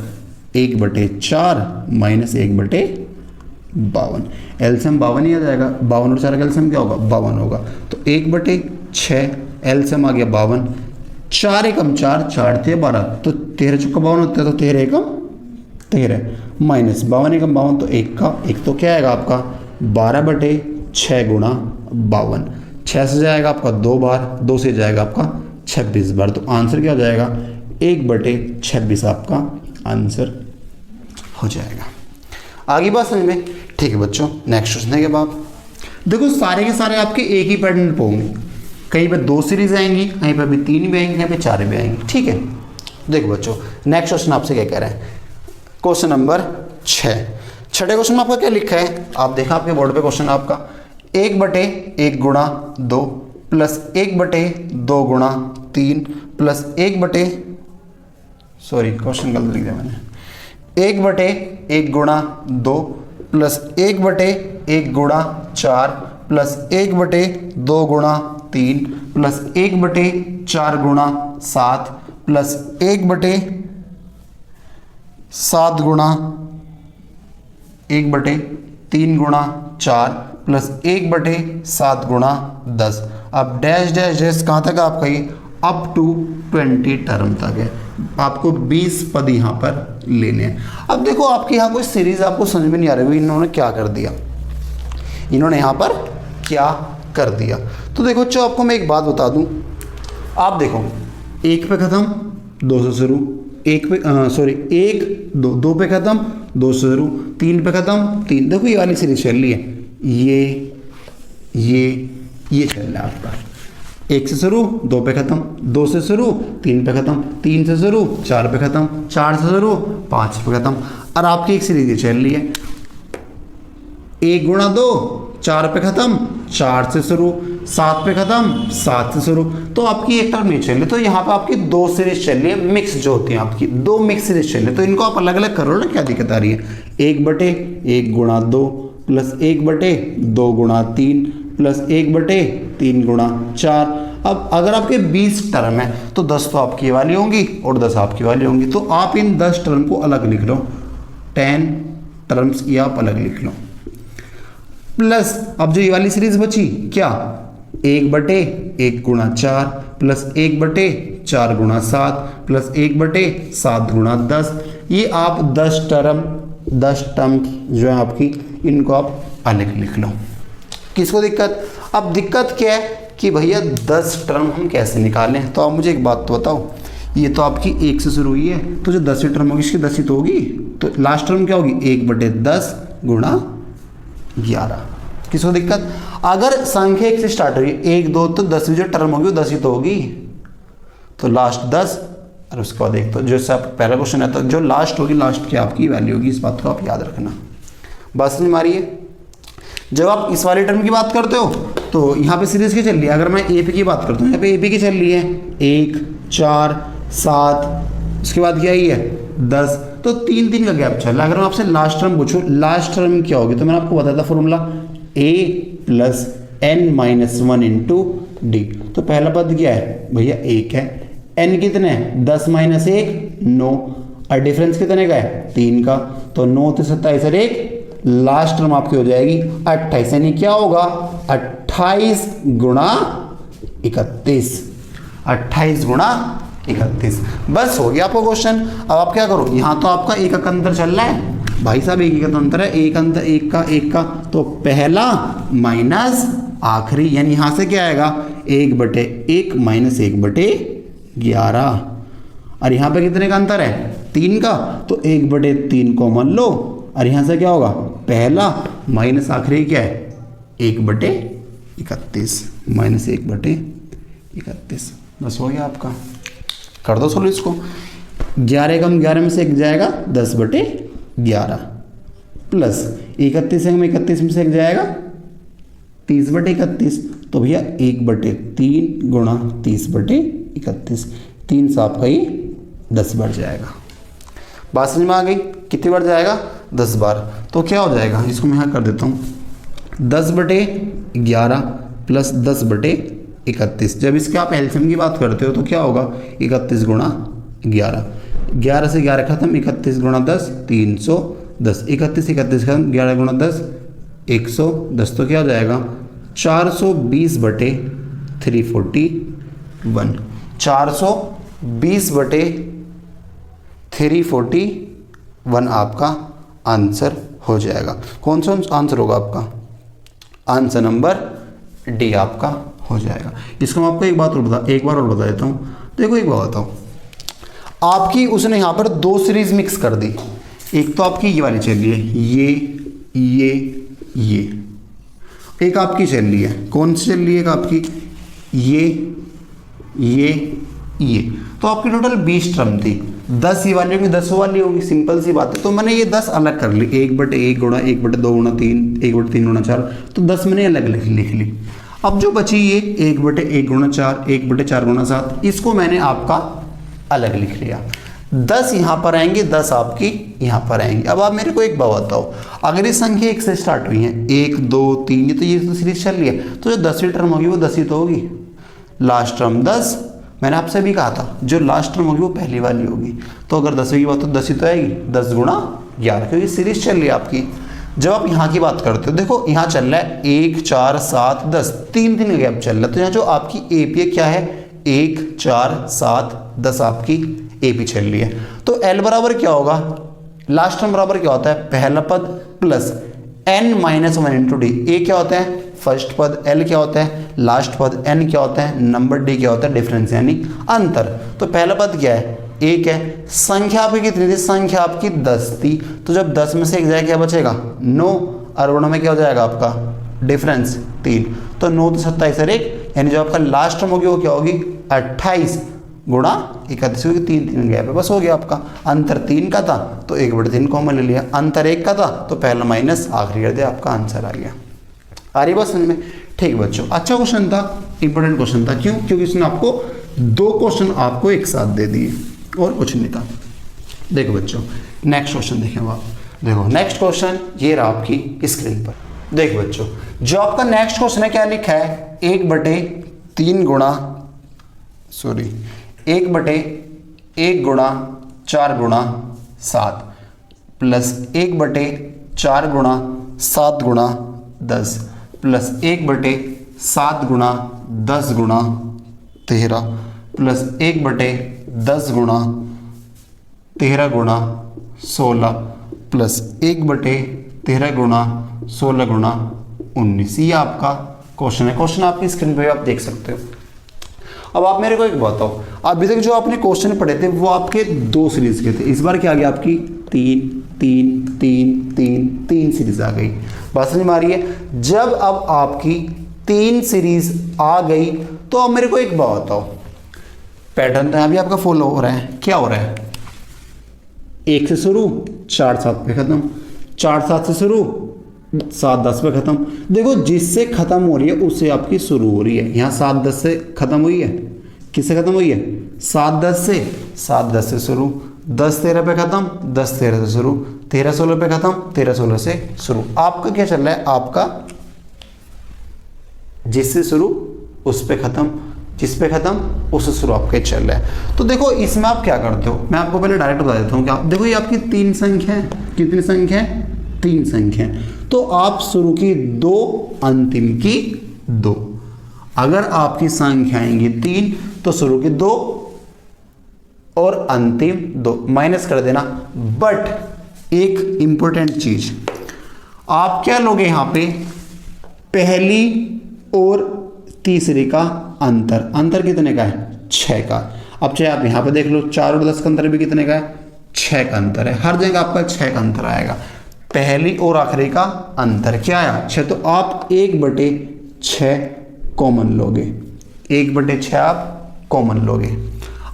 A: 1/4 माइनस 1/52, एलसीएम 52 ही आ जाएगा, 52 और 4 का एलसीएम क्या होगा 52 होगा, तो 1/6 एलसीएम आ गया 52, 4 एकम 4 4 थे 12, तो 13 चौका 52 होता है, तो 13 एकम 13 माइनस 52 एकम 52, तो 1 का 1 तो क्या आएगा आपका 12/6 गुणा 52, 6 से जाएगा आपका 2 बार, 2 से जाएगा आपका 26 बार, तो आंसर क्या हो जाएगा 1/26 आपका आंसर हो जाएगा। आगे बात समझ में, ठीक है बच्चों। नेक्स्ट क्वेश्चन है कि आप देखो सारे के सारे आपके एक ही पैटर्न पे होंगे, कहीं पे 2 सीरीज आएंगी, कहीं पे भी 3 भी आएंगी, कहीं पे 4 भी आएंगी। ठीक है, देखो बच्चों नेक्स्ट क्वेश्चन आपसे क्या कह रहा है, क्वेश्चन नंबर 6। छठे क्वेश्चन में आपका क्या लिखा है, आप देखा आपके बोर्ड पे क्वेश्चन आपका 1/1 गुणा 2 प्लस 1/2 गुणा 3 प्लस 1/, सॉरी क्वेश्चन गलत लिख दिया मैंने, 1/1 गुणा 2 प्लस 1/1 गुणा 4 प्लस 1/2 गुणा 3 प्लस 1/4 गुणा 7 प्लस 1/7 गुणा 1/3 गुणा 4 प्लस 1/7 गुणा 10। अब डैश डैश डैश कहाँ तक है आपका, ये अप टू 20 टर्म तक है। आपको 20 पद यहाँ पर लेने हैं। अब देखो आपके यहाँ कोई सीरीज आपको समझ में नहीं आ रही, इन्होंने क्या कर दिया, इन्होंने यहाँ पर क्या कर दिया। तो देखो बच्चों आपको मैं एक बात बता दूं, आप देखो 1 पे ख़त्म 2 से शुरू, 1 2 2 पे ख़त्म 2 से शुरू, 3 पे ख़त्म 3। देखो ये वाली सीरीज चल रही है, ये चल रहा है आपका 1 से शुरू 2 पे ख़त्म, 2 से शुरू 3 पे ख़त्म, 3 से शुरू 4 पे ख़त्म, 4 से शुरू 5 पे ख़त्म। और आपकी एक सीरीज ये चल रही है 1 गुणा 2 4 पे ख़त्म, 4 से शुरू 7 पे ख़त्म, 7 से शुरू। तो आपकी एक टर्म नहीं चल रही, तो यहाँ पे आपकी 2 सीरीज चल रही है, मिक्स जो होती है आपकी 2 मिक्स सीरीज चल रही है। तो इनको आप अलग अलग करो ना, क्या दिक्कत आ रही है, 1/1 गुणा 2 प्लस 1/2 गुणा 3 प्लस 1/3 गुणा 4। अब अगर आपके 20 टर्म है तो 10 तो आपकी वाली होंगी और 10 आपकी वाली होंगी। तो आप इन 10 टर्म को अलग लिख लो, 10 टर्म्स ये आप अलग लिख लो। प्लस अब जो ये वाली सीरीज बची क्या, 1/1 गुणा 4 प्लस 1/4 गुणा 7 प्लस 1/7 गुणा 10। ये आप 10 टर्म जो है आपकी, इनको आप अलग लिख लो। किसको दिक्कत, अब दिक्कत क्या है कि भैया 10 टर्म हम कैसे निकालें। तो आप मुझे एक बात तो बताओ, ये तो आपकी 1 से शुरू हुई है, तो जो 10वीं टर्म होगी इसकी 10 ही तो होगी, तो लास्ट टर्म क्या होगी 1/10 गुणा 11। किसको दिक्कत, अगर संख्या 1 से स्टार्ट हुई 1 2 तो 10वीं जो टर्म होगी वो 10 ही तो होगी, तो लास्ट 10 और उसके बाद 1। तो जैसे आप पहला क्वेश्चन है तो जो लास्ट होगी, लास्ट की आपकी वैल्यू होगी, इस बात को आप याद रखना। बात समझ में आ रही है। जब आप इस वाले टर्म की बात करते हो तो यहाँ पे सीरीज की चल रही है, अगर मैं ए पी की बात करता हूँ यहाँ पे ए पी की चल रही है 1 4 7, उसके बाद क्या ही है 10, तो 3 3 का गैप चल रहा है। अगर मैं आपसे लास्ट टर्म पूछूं, लास्ट टर्म क्या होगी, तो मैंने आपको बताया था formula a plus n-1 into D. तो पहला पद क्या है भैया 1 है, n कितने हैं 10 - 1 9, और डिफरेंस कितने का है 3 का, तो 9 तो 27 और 1, लास्ट टर्म आपकी हो जाएगी 28। यानी क्या होगा 28 गुणा 31, 28 गुणा 31। बस हो गया आपका क्वेश्चन। अब आप क्या करो, यहाँ तो आपका एक का अंतर चल रहा है भाई साहब, एक का तो अंतर है, एक का तो पहला माइनस आखिरी, यानी यहाँ से क्या आएगा 1/1 माइनस 1/11। और यहाँ पे कितने का अंतर है 3 का, तो 1/3 कॉमन लो, और यहाँ से क्या होगा पहला माइनस आखिरी क्या है 1/31 माइनस 1/31। बस हो गया आपका, कर दो सोल्व इसको। 11 कम 11 में से 1 जाएगा 10/11 प्लस 31 में 31 में से 1 जाएगा 30/31, तो भैया 1/3 गुणा 30/31, 3 से आपका ही 10 बढ़ जाएगा। बात समझ में आ गई, कितनी बार जाएगा 10 बार। तो क्या हो जाएगा, इसको मैं यहाँ कर देता हूँ 10/11 प्लस 10/31। जब इसके आप एलसीएम की बात करते हो तो क्या होगा 31 गुणा 11, 11 से 11 खत्म, 31 गुणा 10 310, 31 खत्म, 11 गुणा 10 110, तो क्या हो जाएगा 420/341, 420/341 आपका आंसर हो जाएगा। कौन सा आंसर होगा आपका, आंसर नंबर डी आपका हो जाएगा। इसको मैं आपको एक बार और बता देता हूँ। देखो एक बात बताओ, आपकी उसने यहाँ पर 2 सीरीज मिक्स कर दी, एक तो आपकी ये वाली चल रही है, ये एक आपकी चल रही है, कौन सी चल रही है आपकी ये तो आपकी टोटल 20 टर्म थी। 10 ये वाली होगी, 10 वो वाली होगी, सिंपल सी बात है। तो मैंने ये 10 अलग कर ली, 1/1 गुणा 1/2 गुणा 3, 1/3 गुणा 4, तो 10 मैंने अलग लिख ली। अब जो बची ये 1/1 गुणा 4, 1/4 गुणा 7, इसको मैंने आपका अलग लिख लिया। 10 यहाँ पर आएंगे, 10 आपकी यहाँ पर आएंगे। अब आप मेरे को एक बात बताओ, अगर ये संख्या 1 से स्टार्ट हुई है, 1 2 3, ये तो सीरीज चल रही है, तो जो 10वीं टर्म होगी वो 10 ही तो होगी। लास्ट टर्म 10, मैंने आपसे भी कहा था जो लास्ट टर्म होगी वो पहली वाली होगी। तो अगर 10वीं की बात तो 10 ही तो आएगी, 10 गुणा 11, क्योंकि सीरीज चल रही है आपकी। जब आप यहाँ की बात करते हो, देखो यहाँ चल रहा है 1 4 7 10, 3 गैप चल रहा है। तो यहाँ जो आपकी एपी क्या है, 1 4 7 10 आपकी एपी चल रही है। तो एल बराबर क्या होगा, लास्ट टर्म बराबर क्या होता है, पहला पद प्लस n-1 इंटू डी। ए क्या होता है, फर्स्ट पद, एल क्या होता है, लास्ट पद, एन क्या होता है, नंबर, डी क्या होता है, डिफरेंस यानी अंतर। तो पहला पद क्या है, 1 है। संख्या आपकी कितनी थी, संख्या आपकी 10 थी। तो जब 10 में से 1 जाए क्या बचेगा, 9, और गुणा में क्या हो जाएगा आपका डिफरेंस 3। तो 9 तो 27 और 1, यानी जो आपका लास्ट टर्म होगी वो क्या होगी, 28 गुणा 31 होगी, 3 गैप है, बस हो गया आपका। अंतर 3 का था तो 1/3 कॉमन ले लिया, अंतर 1 का था तो पहला माइनस आखिरी कर दिया, आपका आंसर आ गया। आ रही बात समझ में, ठीक बच्चों। अच्छा क्वेश्चन था, इंपॉर्टेंट क्वेश्चन था, क्यों, क्योंकि इसने आपको 2 क्वेश्चन आपको एक साथ दे दिए और कुछ नहीं था। देखो बच्चों नेक्स्ट क्वेश्चन देखें आप, देखो नेक्स्ट क्वेश्चन ये रहा आपकी स्क्रीन पर। देखो बच्चों जो आपका नेक्स्ट क्वेश्चन है क्या लिखा है, 1/3 गुणा 1/1 गुणा 4 गुणा 7 प्लस 1/4 गुणा 7 गुणा 10 प्लस 1/7 गुणा 10 गुणा 13 प्लस 1/10 गुणा 13 गुणा 16 प्लस 1/13 गुणा 16 गुणा 19। ये आपका क्वेश्चन है। क्वेश्चन आपकी स्क्रीन पे आप देख सकते हो। अब आप मेरे को एक बताओ, अभी तक जो आपने क्वेश्चन पढ़े थे वो आपके 2 सीरीज के थे, इस बार क्या आ गया आपकी 3 3 3 3 3 सीरीज आ गई। बात समझ में आ रही है। जब अब आपकी 3 सीरीज आ गई तो अब मेरे को एक बात बताओ, पैटर्न तो यहाँ भी आपका फॉलो हो रहा है, क्या हो रहा है, 1 से शुरू 4 7 पे खत्म, 4 7 से शुरू 7 10 पे खत्म। देखो जिससे खत्म हो रही है उससे आपकी शुरू हो रही है। यहाँ 7 10 से खत्म हुई है, किससे खत्म हुई है, 7 10 से, 7 10 से शुरू, 10 13 पे खत्म, 10 13 से शुरू, 13 16 पे खत्म, 13 16 से शुरू। आपका क्या चल रहा है, आपका जिससे शुरू उस पे खत्म, जिस पे खत्म उससे शुरू आपके चल रहा है। तो देखो इसमें आप क्या करते हो, मैं आपको पहले डायरेक्ट बता देता हूँ। क्या देखो ये आपकी 3 संख्या है, कितनी संख्या है, 3 संख्या है। तो आप शुरू की 2, अंतिम की 2। अगर आपकी संख्या आएंगी 3 तो शुरू की 2 और अंतिम 2 माइनस कर देना। बट एक इंपॉर्टेंट चीज, आप क्या लोगे यहां पे, पहली और तीसरी का अंतर, अंतर कितने का है, 6 का। अब चाहे आप यहां पे देख लो 4 और 10 का अंतर भी कितने का है, 6 का अंतर है। हर जगह आपका 6 का अंतर आएगा। पहली और आखिरी का अंतर क्या आया, 6। तो आप 1/6 कॉमन लोगे, 1/6 आप कॉमन लोगे।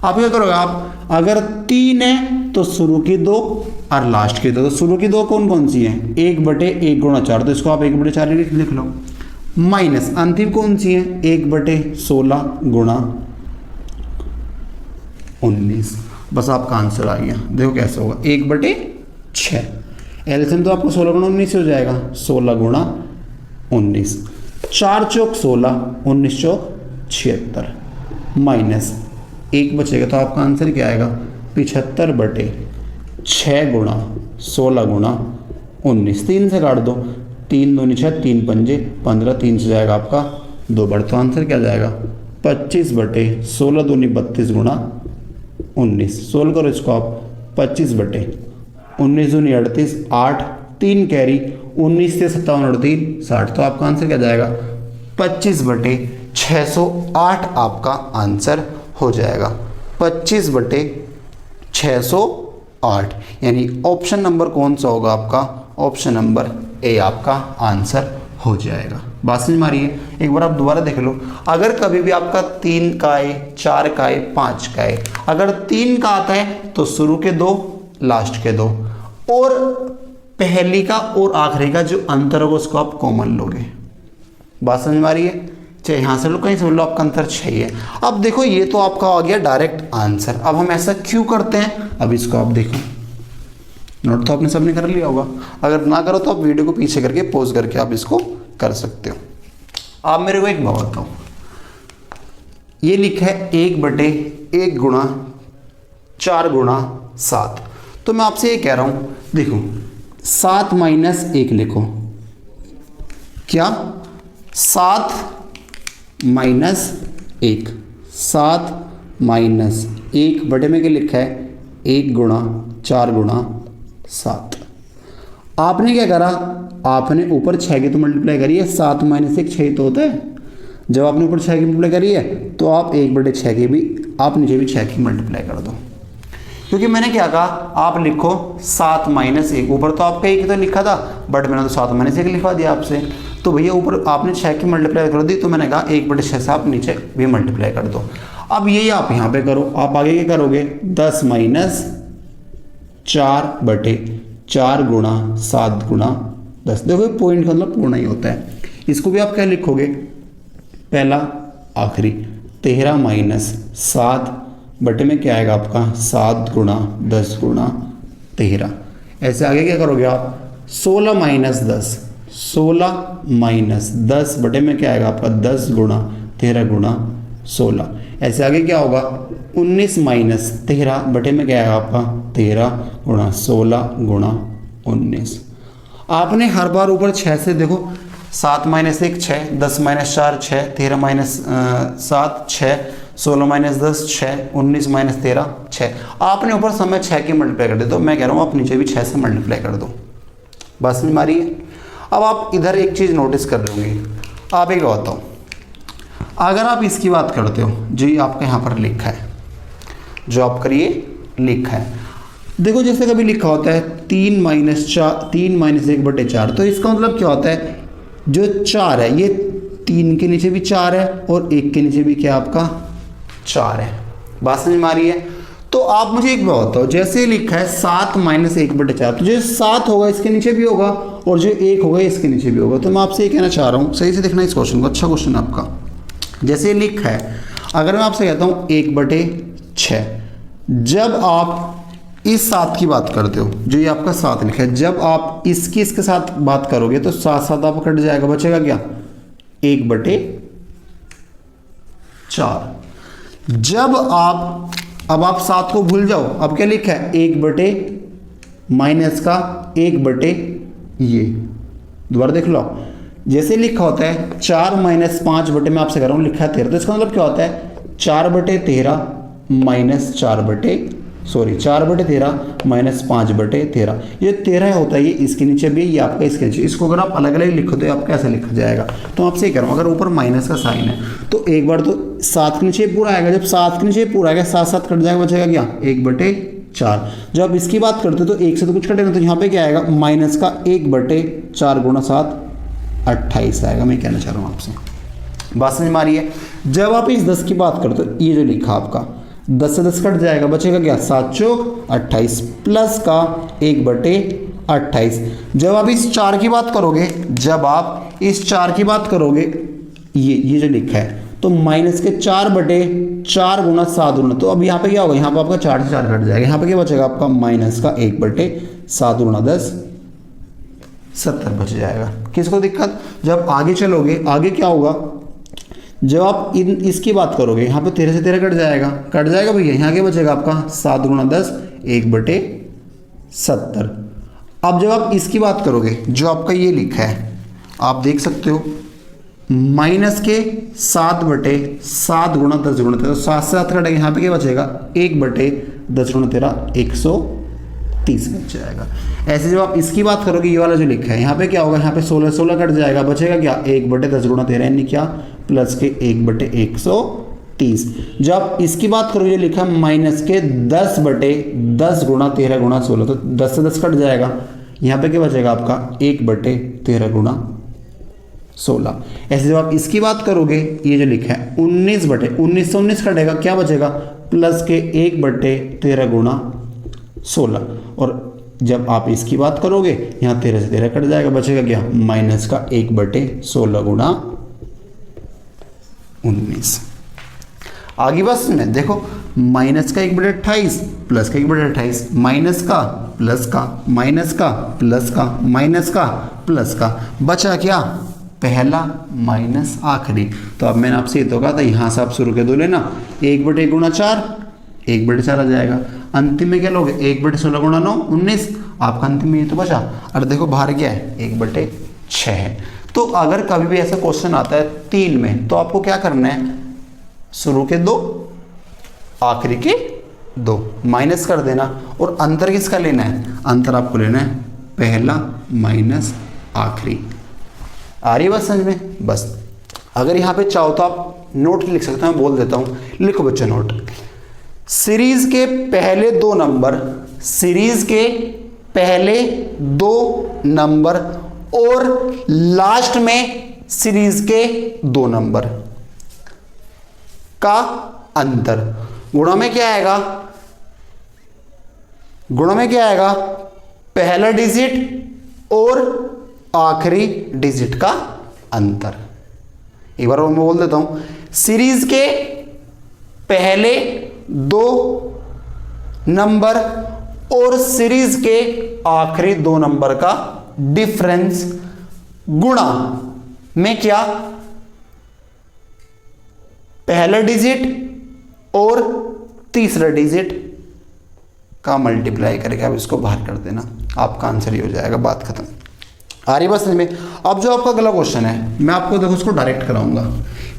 A: आप क्या करोगे, आप अगर 3 है तो शुरू की 2 और लास्ट की 2। तो शुरू की 2 कौन कौन सी है, 1/1 गुणा 4, तो इसको आप 1/4 लिख लो। माइनस अंतिम कौन सी है, 1/16 गुणा 19। बस आपका आंसर आ गया। देखो कैसे होगा, 1/6 एलसीएम तो आपको 16 गुणा 19 हो जाएगा, 16 गुणा 19, 4 चौक 16, 19 चौक 76 माइनस 1 बचेगा। तो आपका आंसर क्या आएगा, 75/6 गुणा 16 गुणा 19। 3 से काट दो, 3 दूनी 6, 3 पंजे 15, 3 से जाएगा आपका 2 बार। तो आंसर क्या जाएगा, 25/16 दूनी 32 गुणा 19। सोल्व करो इसको आप, 25/19 दूनी 38, 8 3 कैरी, 19 से 57 और 3 60। तो आपका आंसर क्या जाएगा, 25/608 आपका आंसर हो जाएगा। 25/608 यानी ऑप्शन नंबर कौन सा होगा आपका, ऑप्शन नंबर ए आपका आंसर हो जाएगा। बात समझ में आ रही है? एक बार आप दोबारा देख लो, अगर कभी भी आपका 3 का है, 4 का है, 5 का है, अगर 3 का आता है तो शुरू के 2, लास्ट के 2, और पहली का और आखिरी का जो अंतर होगा उसको आप कॉमन लोगे। बात समझ में आ रही है? चाहे यहाँ से लो कहीं से लो, आपका अंतर 6 है। अब देखो ये तो आपका आ गया डायरेक्ट आंसर। अब हम ऐसा क्यों करते हैं, अब इसको आप देखो, नोट तो आपने सबने कर लिया होगा, अगर ना करो तो आप वीडियो को पीछे करके पॉज करके आप इसको कर सकते हो। आप मेरे को एक बात बताओ, ये लिखा है 1/1 गुणा 4 गुणा 7, तो मैं आपसे ये कह रहा हूं, देखो 7 माइनस 1 लिखो, क्या 7 माइनस 1, 7 माइनस 1 बटे में क्या लिखा है 1 गुणा 4 गुणा 7। आपने क्या करा, आपने ऊपर 6 की तो मल्टीप्लाई करी है, 7 माइनस 1 6 तो होता है। जब आपने ऊपर 6 की मल्टीप्लाई करी है तो आप 1/6 की भी आप नीचे भी 6 की मल्टीप्लाई कर दो, क्योंकि मैंने क्या कहा, आप लिखो 7 माइनस 1, ऊपर तो आपका 1 तो लिखा था बट मैंने तो 7 माइनस 1 लिखवा दिया आपसे, तो भैया ऊपर आपने 6 की मल्टीप्लाई कर दी, तो मैंने कहा 1/6 से आप नीचे भी मल्टीप्लाई कर दो। अब ये आप यहाँ पे करो, आप आगे क्या करोगे, 10 माइनस 4/4 गुणा 7 गुणा 10। देखो पॉइंट का मतलब पूर्ण ही होता है। इसको भी आप क्या लिखोगे, पहला आखिरी, 13 माइनस 7 बटे में क्या आएगा आपका 7 गुणा 10 गुणा 13। ऐसे आगे क्या करोगे आप, 16 माइनस 10, 16 माइनस 10 बटे में क्या आएगा आपका 10 गुणा 13 गुणा 16। ऐसे आगे क्या होगा, 19 माइनस 13 बटे में क्या आएगा आपका 13 गुणा 16 गुणा 19। आपने हर बार ऊपर 6 से देखो, 7 minus 1 6, 10 minus 4 6, 13 minus 7 6, 16 minus 10 6, 19 minus 13 6। आपने ऊपर समय 6 की मल्टीप्लाई कर दे, तो मैं कह रहा हूँ आप नीचे भी 6 से मल्टीप्लाई कर दो। बस समझ में आ रही है? अब आप इधर एक चीज़ नोटिस कर रहे होंगे, आप एक बताओ, अगर आप इसकी बात करते हो जो ये आपका यहाँ पर लिखा है, जो आपका ये लिखा है, देखो जैसे कभी लिखा होता है 3 माइनस 1/4, तो इसका मतलब क्या होता है, जो 4 है ये 3 के नीचे भी 4 है और 1 के नीचे भी क्या आपका 4 है। बात समझ में आ रही है? तो आप मुझे एक बात बताओ, जैसे लिखा है 7 माइनस 1/4, तो जो 7 होगा इसके नीचे भी होगा और जो 1 होगा इसके नीचे भी होगा। तो मैं आपसे ये कहना चाह रहा हूँ, सही से देखना इस क्वेश्चन को, अच्छा क्वेश्चन है आपका। जैसे लिखा है, अगर मैं आपसे कहता हूँ 1/6, जब आप इस 7 की बात करते हो, जो ये आपका 7 लिखा है, जब आप इसके साथ बात करोगे तो 7 आप कट जाएगा, बचेगा क्या 1/4। जब अब आप 7 को भूल जाओ, अब क्या लिखा है 1 माइनस का 1 ये, दोबारा देख लो, जैसे लिखा होता है 4 माइनस 5 बटे में आपसे कर रहा हूँ, लिखा है 13, तो इसका मतलब क्या होता है 4/13 माइनस 4/13 माइनस 5/13। ये 13 होता है, ये इसके नीचे भी है, ये आपका इसके नीचे। इसको अगर आप अलग अलग लिखो तो आपका ऐसे लिखा जाएगा। तो आपसे ये कह रहा हूँ, अगर ऊपर माइनस का साइन है तो एक बार तो 7 के नीचे पूरा आएगा, जब 7 के नीचे पूरा आएगा 7 कट जाएगा, बचेगा क्या 1/4। जब आप इसकी बात करते हो तो 1 से तो कुछ कटेगा, तो यहाँ पे क्या आएगा माइनस का 1/4 गुणा 7 28 आएगा। मैं कहना चाह रहा हूँ आपसे, बात समझ में आ रही है? जब आप इस 10 की बात करते हो, ये जो लिखा आपका 10 से 10 कट जाएगा, बचेगा क्या 7 चौक 28 प्लस का 1/28। जब आप इस 4 की बात करोगे, जब आप इस 4 की बात करोगे, ये जो लिखा है, तो माइनस के 4/4 गुणा 7 गुणा, तो अब यहाँ पे क्या होगा, यहाँ पे आपका 4 से 4 कट जाएगा, यहाँ पे क्या बचेगा आपका माइनस का 1/7 गुणा 10 70 बच जाएगा। किसको दिक्कत? जब आगे चलोगे, आगे क्या होगा, जब आप इसकी बात करोगे, यहाँ पे 13 से 13 कट जाएगा भैया, यहाँ के बचेगा आपका 7 गुणा 10 1/70। अब जब आप इसकी बात करोगे, जो आपका ये लिखा है, आप देख सकते हो माइनस के 7/7 गुणा 10 गुणा 13, 7 से 7 कटेगा, यहाँ पे क्या बचेगा 1/10 गुणा 13 130 बच जाएगा। ऐसे जब आप इसकी बात करोगे, ये वाला जो लिखा है, यहाँ पे क्या होगा, यहाँ पे 16 कट जाएगा, बचेगा क्या 1/10 गुणा 13 यानी क्या प्लस के 1/130। जब आप इसकी बात करोगे, लिखा है माइनस के 10/10 गुणा 13 गुणा 16, तो 10 से 10 कट जाएगा, यहाँ पे क्या बचेगा आपका 1/13 गुणा 16। ऐसे जब आप इसकी बात करोगे, ये जो लिखा है 19 बटे 19 से 19 कटेगा, क्या बचेगा प्लस के 1 बटे 13 गुणा 16। और जब आप इसकी बात करोगे यहाँ 13 से 13 कट जाएगा, बचेगा क्या माइनस का 1 बटे 16 गुणा 19। आगे बस में देखो माइनस का 1 बटे 28 प्लस का 1 बटे 28, माइनस का प्लस का माइनस का प्लस का माइनस का प्लस का, बचा क्या पहला माइनस आखिरी। तो अब मैंने आपसे ये तो कहा था यहाँ से आप शुरू के दो लेना, 1 बटे 1 गुणा 4, 1 बटे 4 आ जाएगा। अंतिम में क्या लोगे 1 बटे 16 गुणा 9 19, आपका अंतिम में ये तो बचा। और देखो बाहर क्या है 1 बटे 6 है। तो अगर कभी भी ऐसा क्वेश्चन आता है 3 में, तो आपको क्या करना है, शुरू के 2 आखिरी के 2 माइनस कर देना। और अंतर किसका लेना है, अंतर आपको लेना है पहला माइनस आखिरी। आ रही बात समझ में। बस अगर यहाँ पे चाहो तो आप नोट लिख सकते हैं, मैं बोल देता हूँ, लिखो बच्चों नोट। सीरीज के पहले 2 नंबर, सीरीज के पहले 2 नंबर और लास्ट में सीरीज के 2 नंबर का अंतर, गुणा में क्या आएगा, गुणा में क्या आएगा पहला डिजिट और आखिरी डिजिट का अंतर। एक बार मैं बोल देता हूं, सीरीज के पहले 2 नंबर और सीरीज के आखिरी 2 नंबर का डिफरेंस, गुणा में क्या पहला डिजिट और तीसरा डिजिट का मल्टीप्लाई करके आप इसको बाहर कर देना, आपका आंसर ही हो जाएगा, बात खत्म। आ रही बात समझ में। अब जो आपका अगला क्वेश्चन है, मैं आपको देखो उसको डायरेक्ट कराऊंगा।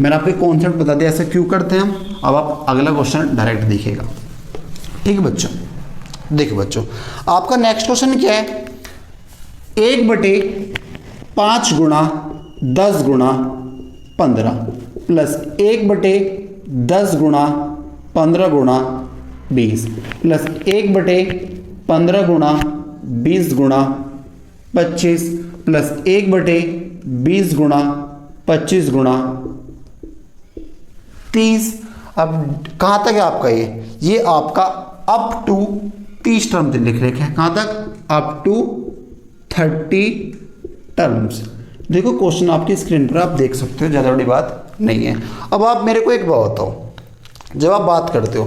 A: मैंने आपको कॉन्सेप्ट बता दिया ऐसे क्यों करते हैं हम। अब आप अगला क्वेश्चन डायरेक्ट देखिएगा, ठीक है बच्चों। देखो बच्चों, आपका नेक्स्ट क्वेश्चन क्या है, 1 बटे 5 गुणा 10 गुणा 15 प्लस 1 बटे 10 गुणा 15 गुणा 20 प्लस 1 बटे 15 गुणा 20 गुणा 25 प्लस 1 बटे 20 गुणा 25 गुणा 30। अब कहाँ तक है आपका ये आपका अप टू 30 टर्म लिख रखे हैं। कहाँ तक, अप टू 30 टर्म्स। देखो क्वेश्चन आपकी स्क्रीन पर आप देख सकते हो, ज़्यादा बड़ी बात नहीं है। अब आप मेरे को एक बात बताओ, जब आप बात करते हो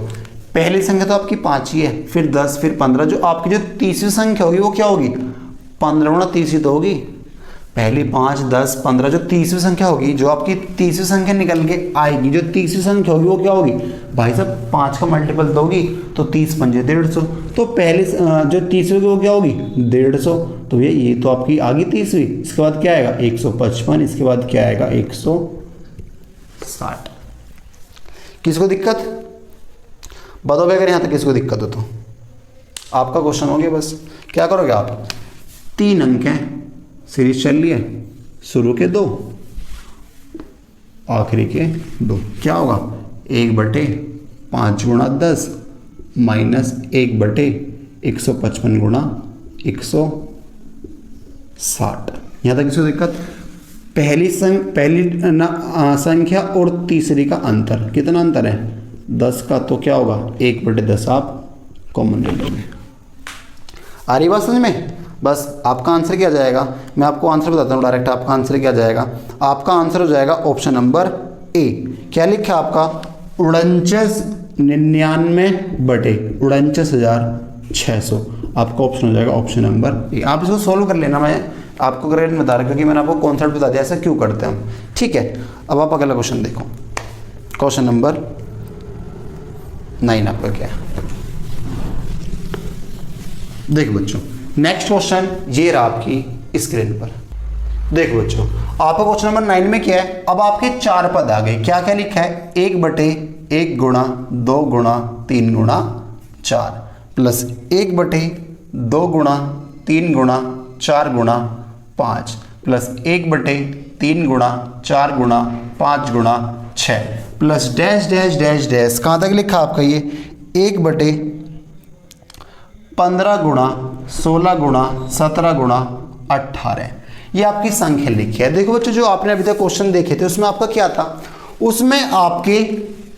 A: पहली संख्या तो आपकी 5 ही है, फिर 10, फिर 15, जो आपकी जो तीसरी संख्या होगी वो क्या होगी 15 गुणा 30 ही तो होगी। पहली 5, 10, 15, जो तीसरी संख्या होगी, जो आपकी तीसरी संख्या निकल के आएगी, जो तीसरी संख्या होगी वो क्या होगी भाई साहब 5 का मल्टीपल दोगी तो 30 पंजे 150, तो पहली जो तीसरी होगी वो क्या होगी 150। तो ये तो आपकी आ गई तीसरी। इसके बाद क्या आएगा 155, इसके बाद क्या आएगा 160। किसको दिक्कत बताओ, अगर यहाँ तक किसको दिक्कत हो तो आपका क्वेश्चन हो गया। बस क्या करोगे आप, 3 अंक हैं, सीरीज चल रही है, शुरू के 2 आखिरी के 2, क्या होगा 1 बटे 5 गुणा 10 माइनस 1 बटे 155 गुणा 160। यहाँ तक किसको दिक्कत, पहली संख्या और तीसरी का अंतर, कितना अंतर है 10 का, तो क्या होगा 1 बटे 10 आप कॉमन ले लोगे। आ रही बात समझ में। बस आपका आंसर क्या जाएगा, मैं आपको आंसर बताता हूँ डायरेक्ट। आपका आंसर क्या जाएगा, आपका आंसर हो जाएगा ऑप्शन नंबर ए। क्या लिखा आपका 4999 बटे 49,600, आपका ऑप्शन हो जाएगा ऑप्शन नंबर ए। आप इसको सोल्व कर लेना, मैं आपको ग्रेड बता रहा क्योंकि मैंने आपको कॉन्सेप्ट बता दिया ऐसा क्यों करते हैं हम, ठीक है। अब आप अगला क्वेश्चन देखो, क्वेश्चन नंबर 9 आपका क्या है। देखो बच्चों, नेक्स्ट क्वेश्चन ये रहा आपकी स्क्रीन पर। देखो बच्चों, आपका क्वेश्चन नंबर 9 में क्या है, अब आपके 4 पद आ गए। क्या क्या लिखा है, 1 बटे 1 गुणा 2 गुणा 3 गुणा 4 प्लस 1 बटे 2 गुणा 3 गुणा 4 गुणा 5 प्लस 1 बटे 3 गुणा 4 गुणा 5 गुणा 6 plus dash dash dash dash. कहाँ तक लिखा आपका ये 1 बटे 15 गुणा 16 गुणा 17 गुणा 18। ये आपकी संख्या लिखी है। देखो बच्चों, जो आपने अभी तक क्वेश्चन देखे थे उसमें आपका क्या था, उसमें आपके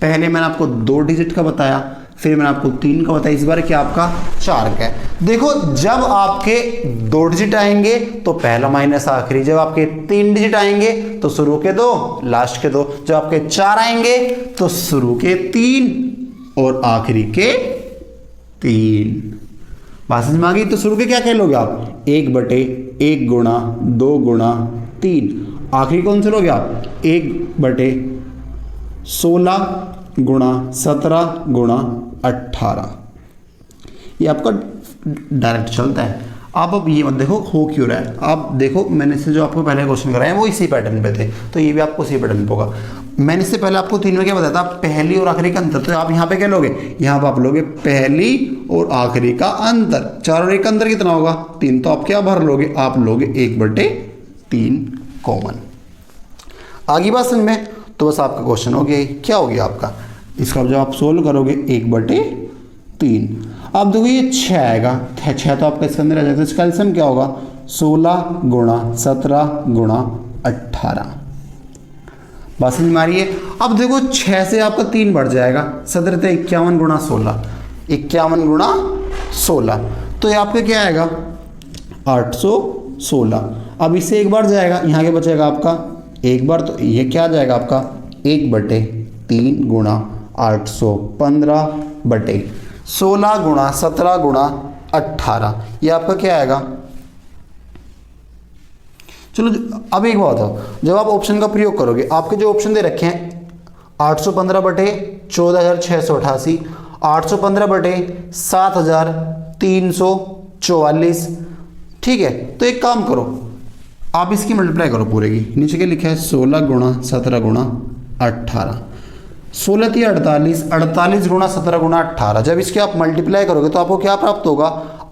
A: पहले मैंने आपको 2 डिजिट का बताया, फिर मैंने आपको 3 का बताया, इस बार क्या आपका 4 का है। देखो जब आपके 2 डिजिट आएंगे तो पहला माइनस आखिरी, जब आपके 3 डिजिट आएंगे तो शुरू के 2 लास्ट के 2, जब आपके 4 आएंगे तो शुरू के 3 और आखिरी के 3। बात समझ में आ गई? तो शुरू के क्या कह लोगे आप, 1/1 गुणा 2 गुणा 3, आखिरी कौन से लोगे आप, 1/16 गुणा 17 गुणा 18। ये आपका डायरेक्ट चलता है। आप अब ये मत देखो हो क्यों रहा है, आप देखो मैंने से जो आपको पहले क्वेश्चन कराया वो इसी पैटर्न पे थे, तो ये भी आपको इसी पैटर्न पे होगा। मैंने इससे पहले आपको 3 में क्या बताया था, पहली और आखिरी का अंतर, तो आप यहाँ पे क्या लोगे, यहाँ पे आप लोगे पहली और आखिरी का अंतर। 4 और 1 का अंतर कितना होगा, 3, तो आप क्या भर लोगे, आप लोगे 1/3 कॉमन। आगे बात समझ में? तो बस आपका क्वेश्चन हो गया, क्या हो गया आपका, इसका जब आप सोल्व करोगे 1/3। अब देखो ये 6 आएगा, 6 तो आपका इसके अंदर आ जाएगा, तो इसका एलसीएम क्या होगा, 16 गुणा 17 गुणा 18। बात समझ में आ रही है? अब देखो 6 से आपका 3 बढ़ जाएगा, 17 × 51 गुणा 16, 51 गुणा 16, तो ये आपका क्या आएगा 816। अब इससे 1 बार जाएगा, यहाँ के बचेगा आपका 1 बार, तो ये क्या आ जाएगा आपका 1/3 गुणा 815/16 गुणा 17 गुणा 18, ये आपका क्या आएगा। चलो अब एक बात हो, जब आप ऑप्शन का प्रयोग करोगे, आपके जो ऑप्शन दे रखे हैं 815/14688, 815/7344, ठीक है। तो एक काम करो, आप इसकी मल्टीप्लाई करो पूरे की, नीचे क्या लिखा है 16 गुणा 17 गुणा 18, 16 × 48, 48 गुणा 17 गुणा 18, जब इसके आप मल्टीप्लाई करोगे तो आपको क्या प्राप्त होगा,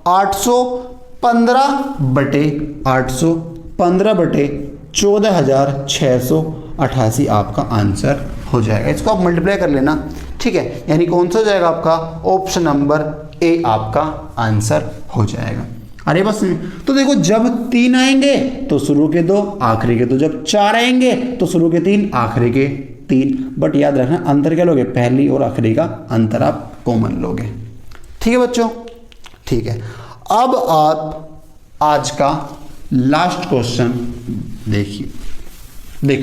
A: 815/14688 आपका आंसर हो जाएगा। इसको आप मल्टीप्लाई कर लेना, ठीक है, यानी कौन सा हो जाएगा आपका, ऑप्शन नंबर ए आपका आंसर हो जाएगा। अरे बस, तो देखो जब 3 आएंगे तो शुरू के 2 आखिरी के 2, जब 4 आएंगे तो शुरू के 3 आखिरी के 3, बट याद रखना अंतर क्या लोगे, पहली और आखिरी का अंतर आप कॉमन लोगे। ठीक है बच्चों, ठीक है। अब आप आज का लास्ट क्वेश्चन देखिए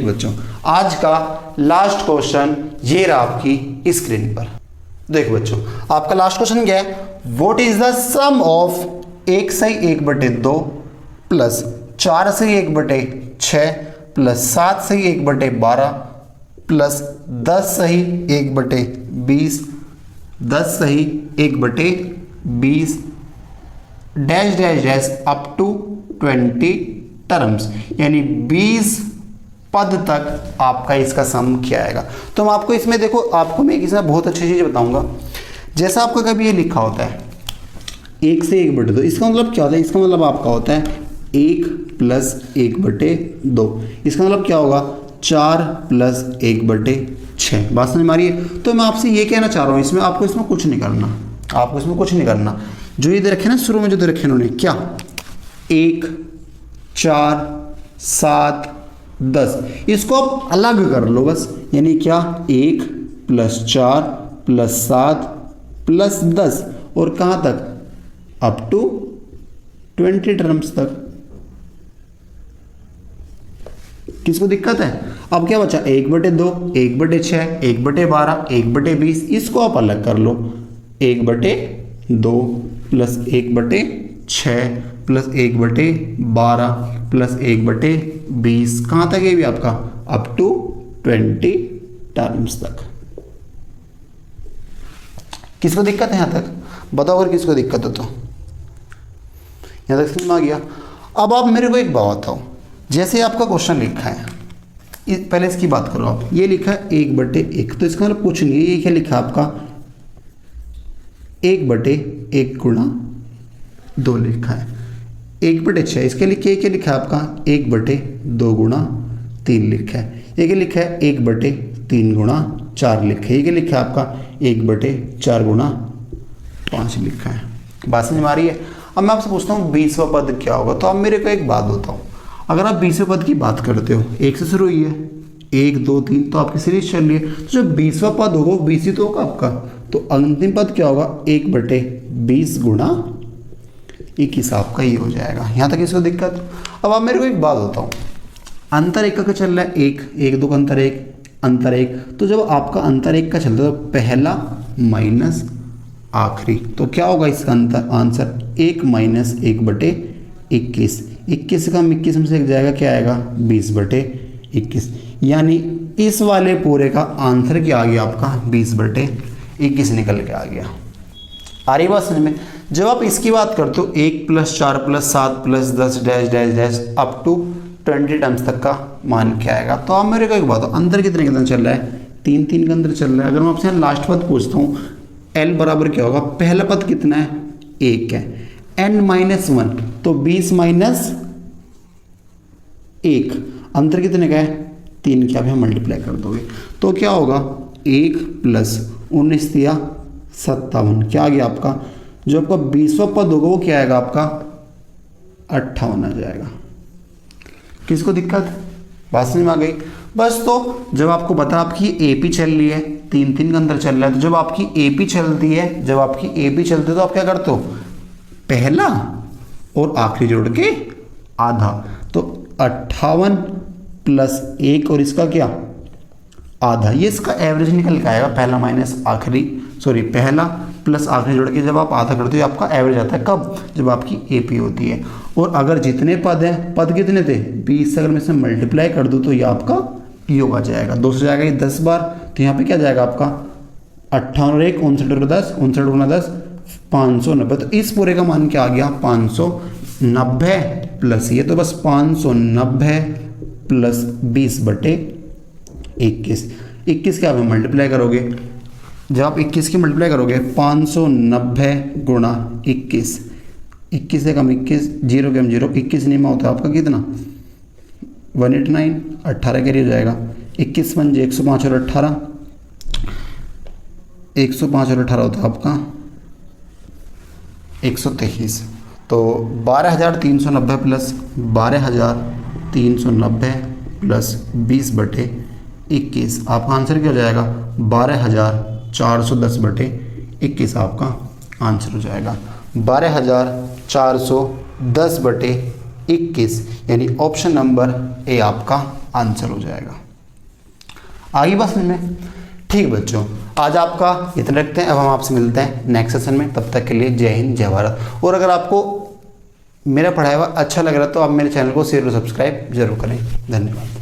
A: बच्चों, आज का लास्ट क्वेश्चन ये रहा आपकी स्क्रीन पर। देखो बच्चों, आपका लास्ट क्वेश्चन क्या है, what is the sum of 1 सही 1/2 प्लस 4 सही 1/6 प्लस 7 सही 1/12 प्लस 10 सही 1/20, 10 सही 1/20 dash dash dash up to 20 terms, यानी 20 पद तक आपका इसका सम क्या आएगा। तो मैं आपको इसमें देखो, आपको मैं इसमें बहुत अच्छी चीज़ बताऊंगा। जैसा आपका कभी ये लिखा होता है 1 से 1/2, इसका मतलब क्या होता है, इसका मतलब आपका होता है 1 + 1/2, इसका मतलब क्या होगा 4 + 1/6। बात समझ में आ रही है? तो मैं आपसे ये कहना चाह रहा हूँ, इसमें आपको इसमें कुछ नहीं करना, आपको इसमें कुछ नहीं करना। जो ये दे रखे ना शुरू में, जो दे रखे उन्होंने क्या, 1 4 7 10, इसको आप अलग कर लो बस, यानी क्या 1 + 4 + 7 + 10, और कहाँ तक, अप टू 20 टर्म्स तक। किसको दिक्कत है? अब क्या बचा, 1/2, 1/6, 1/12, 1/20, इसको आप अलग कर लो, 1/2 + 1/6 + 1/12 + 1/20, कहाँ तक है भी आपका, अप टू 20 टर्म्स तक। किसको दिक्कत है यहाँ तक, बताओ अगर किसको दिक्कत हो तो। यहाँ तक समझ में आ गया? अब आप मेरे को एक बात बताओ, जैसे आपका क्वेश्चन लिखा है, पहले इसकी बात करो आप, ये लिखा है 1/1, तो इसका मतलब कुछ नहीं है, ये क्या लिखा है आपका 1/1 गुणा 2 लिखा है, 1/6, इसके लिए क्या लिखा है आपका 1/2 गुणा 3 लिखा है, ये क्या लिखा है 1/3 गुणा 4 लिखा है, ये क्या लिखा है आपका 1/4 गुणा 5 लिखा है। बात समझ में आ रही है? अब मैं आपसे पूछता हूँ 20वां पद क्या होगा। तो अब मेरे को एक बात बताओ, अगर आप 20वें पद की बात करते हो, 1 से शुरू हुई है, 1 2 3, तो आपकी सीरीज चल रही है, तो जो 20वां पद होगा वो 20 ही तो होगा आपका, तो अंतिम पद क्या होगा, 1/20 गुणा 21 आपका ये हो जाएगा। यहाँ तक इसको दिक्कत। अब आप मेरे को एक बात बताओ, अंतर 1 का चल रहा है, 1 1 2 का अंतर 1, अंतर 1, तो जब आपका अंतर 1 का चलता है तो पहला माइनस आखिरी, तो क्या होगा इसका अंतर आंसर 1 माइनस 1/21, 21 का 21 में से एक जाएगा, क्या आएगा 20/21, यानी इस वाले पूरे का आंसर क्या आ गया आपका 20/21 निकल के आ गया। आ रही बात समझ में। जब आप इसकी बात करते हो 1 + 4 + 7 + 10 dash dash dash up to 20 terms तक का मान क्या आएगा, तो आप मेरे को एक बात हो, अंतर कितने कितना चल रहा है, 3 3 का अंतर चल रहा है। अगर मैं आपसे लास्ट पद पूछता हूँ L बराबर क्या होगा, पहला पद कितना है 1 है, n-1 तो 20 माइनस 1, अंतर कितने का है 3, क्या भी मल्टीप्लाई कर दोगे तो क्या होगा 1 + 19 दिया 57, क्या आ गया आपका, जो आपका 20वां पद होगा वो क्या आएगा आपका 58 आ जाएगा। किसको दिक्कत, बात समझ में आ गई। बस तो जब आपको पता आपकी एपी चल रही है, 3 3 का अंदर चल रहा है, तो जब आपकी एपी चलती है, जब आपकी एपी चलती है तो आप क्या करते हो, पहला और आखिरी जोड़ के आधा, तो 58 + 1 और इसका क्या आधा, ये इसका एवरेज निकल के आएगा, पहला माइनस आखिरी, सॉरी पहला प्लस आखिरी जोड़ के जब आप आधा करते हो आपका एवरेज आता है, कब, जब आपकी एपी होती है। और अगर जितने पद हैं, पद कितने थे 20 से अगर मैं इसे मल्टीप्लाई कर दूँ तो ये आपका योग आ जाएगा, 2 से जाएगा ये 10 बार, तो यहाँ पे क्या जाएगा आपका 58 और 1 59 और 10 59 गुना 10 590, तो इस पूरे का मान क्या आ गया 590 प्लस ये, तो बस 590 प्लस 20/21, 21 क्या आप मल्टीप्लाई करोगे, जब आप 21 की मल्टीप्लाई करोगे 590 गुणा 21, 21 से कम 21, 0 के हम 0, 21 नहीं में होता है आपका कितना 189, 18 कैरी हो जाएगा, 21 पंजे 105 और 18, 105 और 18 होता है आपका 123, तो 12,390 प्लस 12,390 प्लस 20/21, आपका आंसर क्या हो जाएगा 12,410/21 आपका आंसर हो जाएगा, 12,410/21, यानी ऑप्शन नंबर ए आपका आंसर हो जाएगा। आगे बस में ठीक बच्चों, आज आपका इतना रखते हैं, अब हम आपसे मिलते हैं नेक्स्ट सेशन में, तब तक के लिए जय हिंद जय भारत। और अगर आपको मेरा पढ़ाया हुआ अच्छा लग रहा है तो आप मेरे चैनल को शेयर और सब्सक्राइब जरूर करें। धन्यवाद।